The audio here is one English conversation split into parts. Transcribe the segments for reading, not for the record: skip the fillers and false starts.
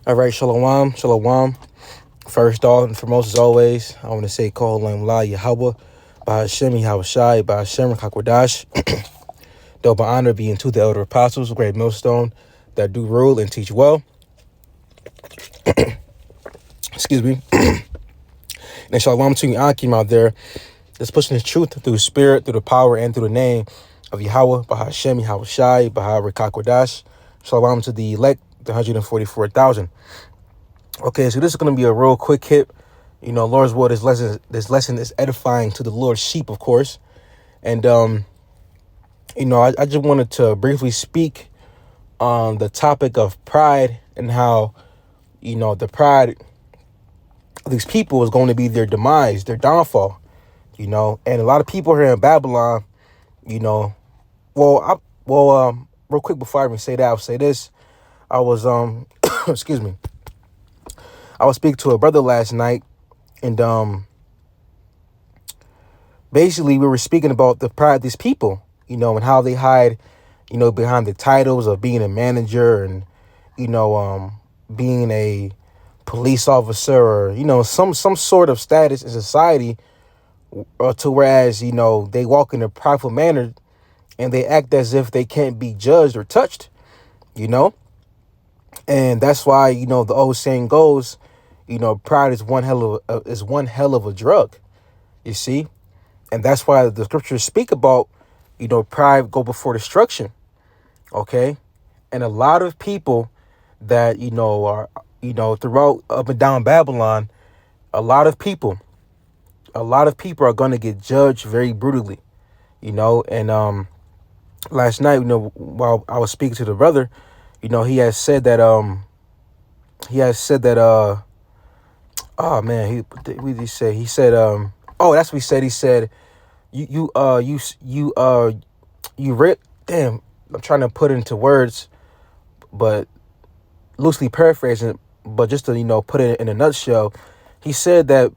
All right, shalom, shalom. First off and foremost, as always, I want to say, call Lam La Yahweh, Bahashem Yahweh Shai, Bahashem Kakwadash. Double honor being to the elder apostles, great millstone that do rule and teach well. Excuse me. And shalom to you, Akim out there that's pushing his truth through the spirit, through the power, and through the name of Yahweh, Bahashem Yahweh Shai, Bahar Kakwadash. Shalom to the elect, the 144,000. Okay, so this is going to be a real quick hit. You know, Lord's word, this lesson is edifying to the Lord's sheep, of course. And, I just wanted to briefly speak on the topic of pride and how, the pride of these people is going to be their demise, their downfall, and a lot of people here in Babylon, real quick before I even say that, I'll say this. I was, excuse me. I was speaking to a brother last night, and basically we were speaking about the pride of these people, and how they hide, behind the titles of being a manager and, being a police officer or, some sort of status in society, to whereas, they walk in a prideful manner and they act as if they can't be judged or touched, and that's why, the old saying goes, pride is one hell of a drug, you see? And that's why the scriptures speak about, pride go before destruction. Okay. And a lot of people that, are, throughout up and down Babylon, a lot of people are going to get judged very brutally, and, last night, while I was speaking to the brother, he has said that, oh man, what did he say? He said, that's what he said. He said, you read, damn, I'm trying to put it into words, but loosely paraphrasing, but just to, put it in a nutshell, he said that,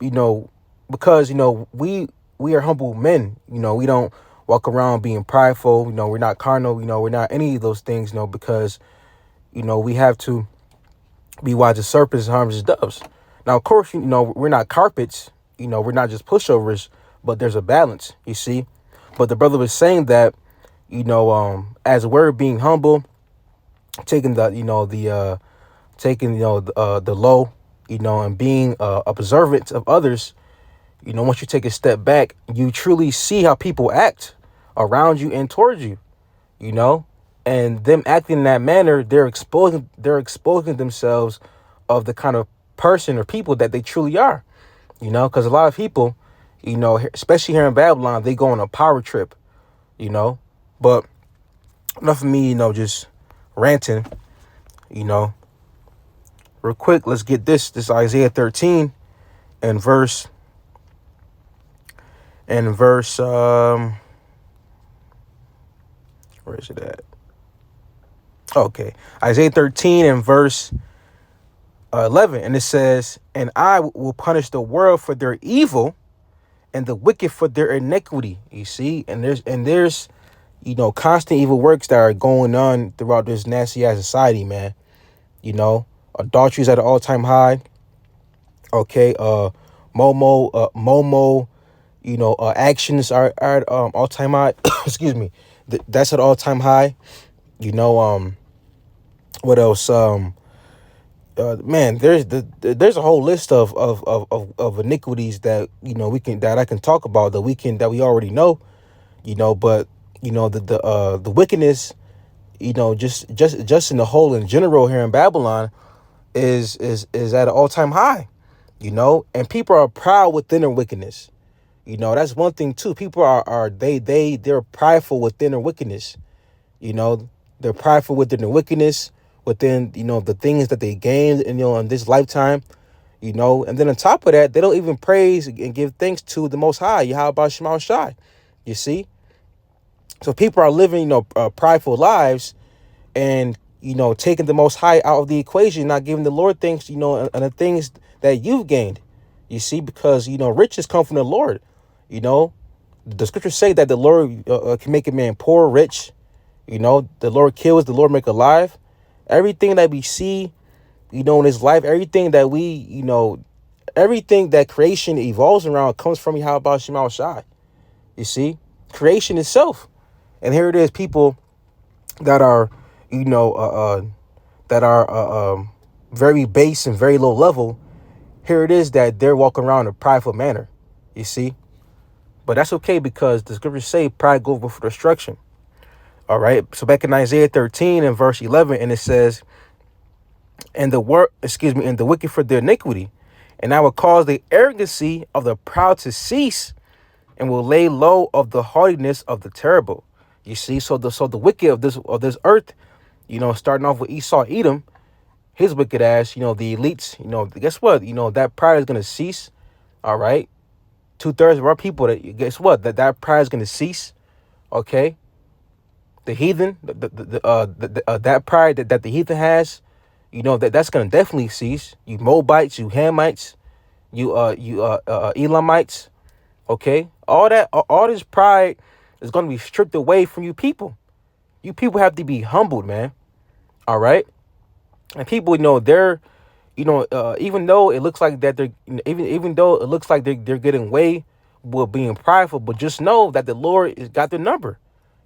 because, we are humble men, we don't walk around being prideful, we're not carnal, we're not any of those things, because, we have to be wise as serpents and harmless as doves. Now, of course, we're not carpets, we're not just pushovers, but there's a balance, you see. But the brother was saying that, as we're being humble, taking the, the low, and being observant of others, once you take a step back, you truly see how people act around you and towards you, and them acting in that manner, they're exposing themselves of the kind of person or people that they truly are, because a lot of people, especially here in Babylon, they go on a power trip, but enough of me, just ranting, real quick. Let's get this Isaiah 13 and verse, where is it at? Okay. Isaiah 13 and verse 11. And it says, and I will punish the world for their evil and the wicked for their iniquity. You see, and there's, constant evil works that are going on throughout this nasty ass society, man. Adultery is at an all-time high. Okay. Momo, actions are at all-time high. Excuse me. That's at all-time high. What else? Man, there's a whole list of iniquities that that I can talk about that we already know, but the wickedness, just in the whole in general here in Babylon is at an all-time high, and people are proud within their wickedness. That's one thing too. People they're prideful within their wickedness. They're prideful within their wickedness, within, the things that they gained in this lifetime, and then on top of that, they don't even praise and give thanks to the Most High, Yahweh Shema Shai. You see? So people are living, prideful lives and, taking the Most High out of the equation, not giving the Lord thanks, and the things that you've gained. You see, because, riches come from the Lord. The scriptures say that the Lord can make a man poor, rich. The Lord kills, the Lord make alive. Everything that we see You know, in this life, everything that we, everything that creation evolves around comes from Yahweh Shema Shai. You see, creation itself. And here it is, people that are, you know, that are very base and very low level. Here it is that they're walking around in a prideful manner. You see, but that's okay because the scriptures say pride goes before destruction. All right. So back in Isaiah 13 and verse 11, and it says, and the wicked for their iniquity, and I will cause the arrogancy of the proud to cease, and will lay low of the haughtiness of the terrible. You see, so the wicked of this earth, starting off with Esau, Edom, his wicked ass, the elites, guess what? That pride is gonna cease. All right. 2/3 of our people, guess what? That pride is gonna cease. Okay. The heathen, that pride that the heathen has, that's gonna definitely cease. You Moabites, you Hamites, you Elamites, okay, all this pride is gonna be stripped away from you people. You people have to be humbled, man. All right, and people, they're, even though it looks like that they're, even though it looks like they're getting away with being prideful, but just know that the Lord has got their number.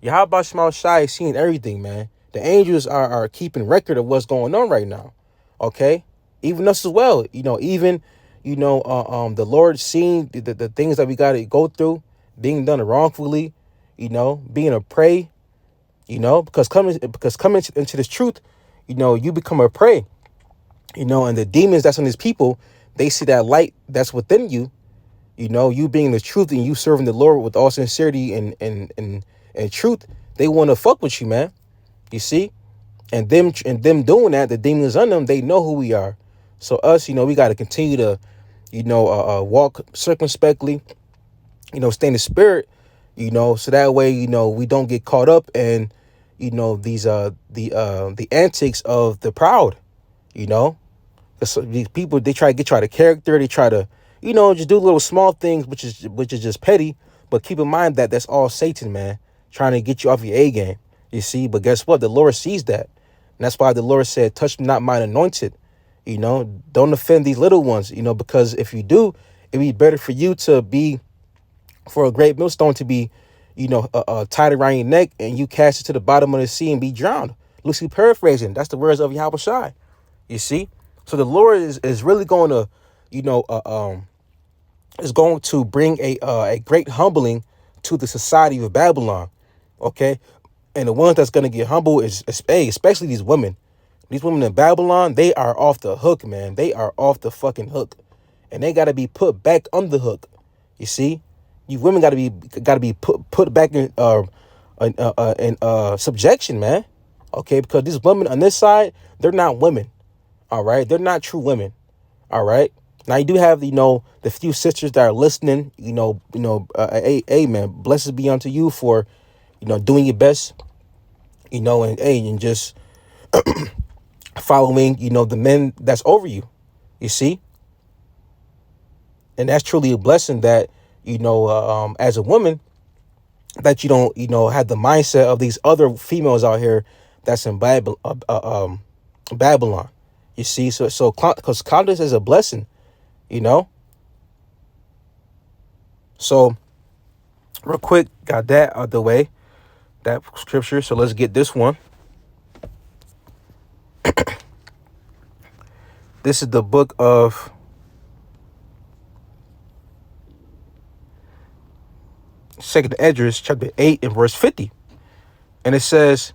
Yahweh Shema Shai is seeing everything, man. The angels are keeping record of what's going on right now. Okay, even us as well. Even the Lord seeing the things that we got to go through, being done wrongfully, being a prey, because coming into this truth, you become a prey, and the demons that's on his people, they see that light that's within you, you being the truth and you serving the Lord with all sincerity and truth. They want to fuck with you, man. You see, and them doing that, the demons on them, they know who we are. So us, we got to continue to, walk circumspectly, stay in the spirit, so that way, we don't get caught up in, these the antics of the proud, So these people, they try to character, they try to, just do little small things, which is just petty. But keep in mind that that's all Satan, man, trying to get you off your A game. You see, but guess what? The Lord sees that. And that's why the Lord said, touch not mine anointed. Don't offend these little ones, because if you do, it'd be better for you to be, for a great millstone to be, tied around your neck and you cast it to the bottom of the sea and be drowned. Loosely paraphrasing, that's the words of Yahweh Shai. You see? So the Lord is really going to, is going to bring a great humbling to the society of Babylon. Okay? And the ones that's going to get humble is, especially these women. These women in Babylon, they are off the hook, man. They are off the fucking hook. And they got to be put back on the hook. You see? You women got to be put back in subjection, man. Okay? Because these women on this side, they're not women. All right? They're not true women. All right? Now, you do have, the few sisters that are listening, amen. Blessed be unto you for, doing your best, and just following, the men that's over you, you see? And that's truly a blessing that, as a woman, that you don't, have the mindset of these other females out here that's in Babylon. You see? So because condoms is a blessing, So, real quick, got that out of the way, that scripture. So let's get this one. This is the book of Second Esdras, chapter 8 and verse 50. And it says,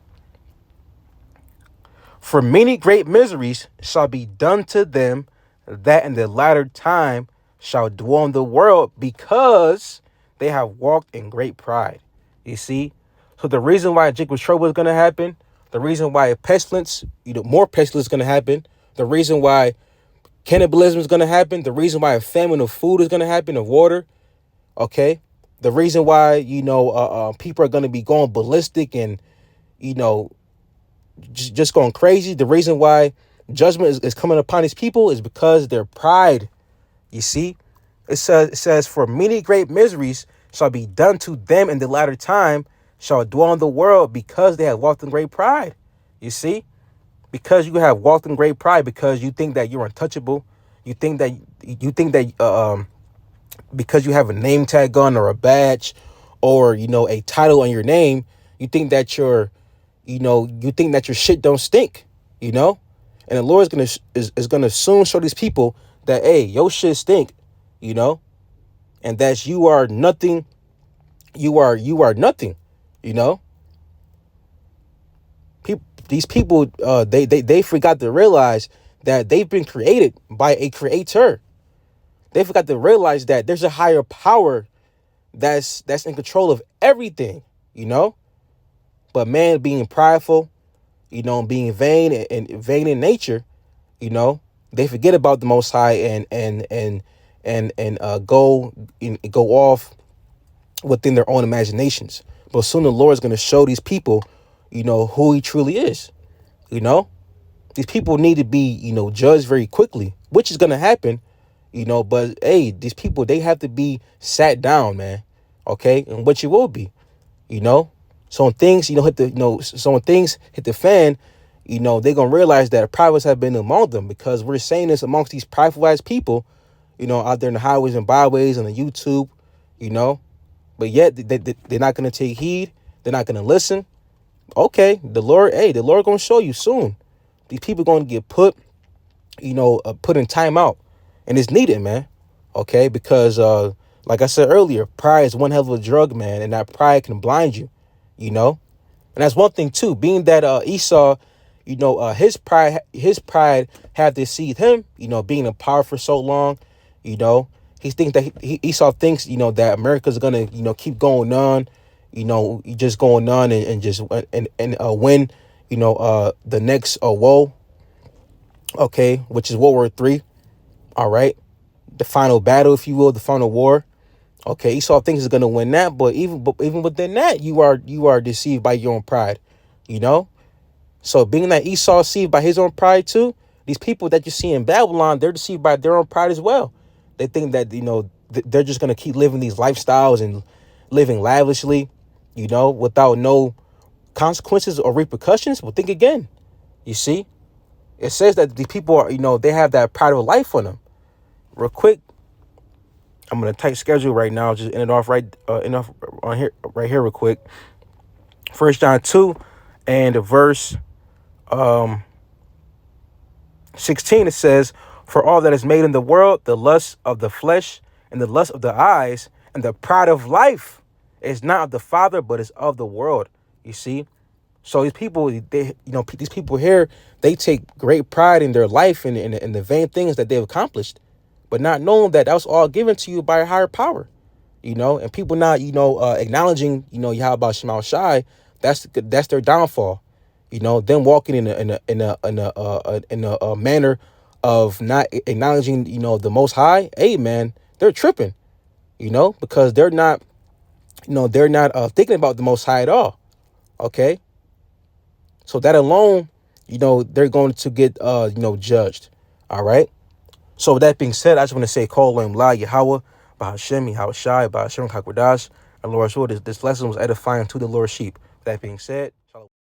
for many great miseries shall be done to them that in the latter time shall dwell in the world, because they have walked in great pride. You see? So the reason why Jacob's trouble is going to happen, the reason why pestilence, more pestilence is going to happen, the reason why cannibalism is going to happen, the reason why a famine of food is going to happen, of water, okay? The reason why, people are going to be going ballistic and, just going crazy. The reason why judgment is coming upon these people is because their pride. You see, it says, for many great miseries shall be done to them in the latter time, shall dwell in the world, because they have walked in great pride. You see, because you have walked in great pride, because you think that you're untouchable, you think that because you have a name tag on or a badge or a title on your name, you think that you think that your shit don't stink, you know? And the Lord is gonna soon show these people that, hey, your shit stink, you know, and that you are nothing, you are nothing, you know. These people, they forgot to realize that they've been created by a creator. They forgot to realize that there's a higher power that's in control of everything, you know. But man, being prideful, being vain and vain in nature, they forget about the Most High and go off within their own imaginations. But soon the Lord is going to show these people, who He truly is. These people need to be, judged very quickly, which is going to happen. But hey, these people, they have to be sat down, man. Okay, and what you will be, So when things, so when things hit the fan, they're gonna realize that privates have been among them, because we're saying this amongst these prideful ass people, out there in the highways and byways and the YouTube, but yet they're not gonna take heed. They're not gonna listen. Okay, the Lord gonna show you soon. These people gonna get put in timeout, and it's needed, man. Okay, because like I said earlier, pride is one hell of a drug, man, and that pride can blind you. And that's one thing too, being that Esau, his pride had deceived him, being in power for so long. He thinks that Esau thinks, that America's gonna, keep going on, just going on and just and win, the next woe, okay, which is World War III. All right, the final battle, if you will, the final war. Okay, Esau thinks he's gonna win that, but even within that, you are deceived by your own pride, So being that Esau deceived by his own pride too, these people that you see in Babylon, they're deceived by their own pride as well. They think that they're just gonna keep living these lifestyles and living lavishly, without no consequences or repercussions. Well, think again. You see, it says that these people are, they have that pride of life on them. Real quick, I'm gonna tight schedule right now. Just end it off right enough on here, right here, real quick. 1 John 2 and verse 16. It says, "For all that is made in the world, the lust of the flesh and the lust of the eyes and the pride of life is not of the Father, but is of the world." You see, so these people, these people here, they take great pride in their life and in the vain things that they've accomplished, but not knowing that was all given to you by a higher power, and people not, acknowledging, Yahweh Shema Shai. That's their downfall, them walking in a manner of not acknowledging, the Most High. Hey, man, they're tripping, because they're not, thinking about the Most High at all. Okay, so that alone, they're going to get, judged. All right. So with that being said, I just want to say, Kol Olam La Yahweh, Bahashem, Yahweh Shai, Bahashem Hakwadash, and Lord, this lesson was edifying to the Lord's sheep. With that being said,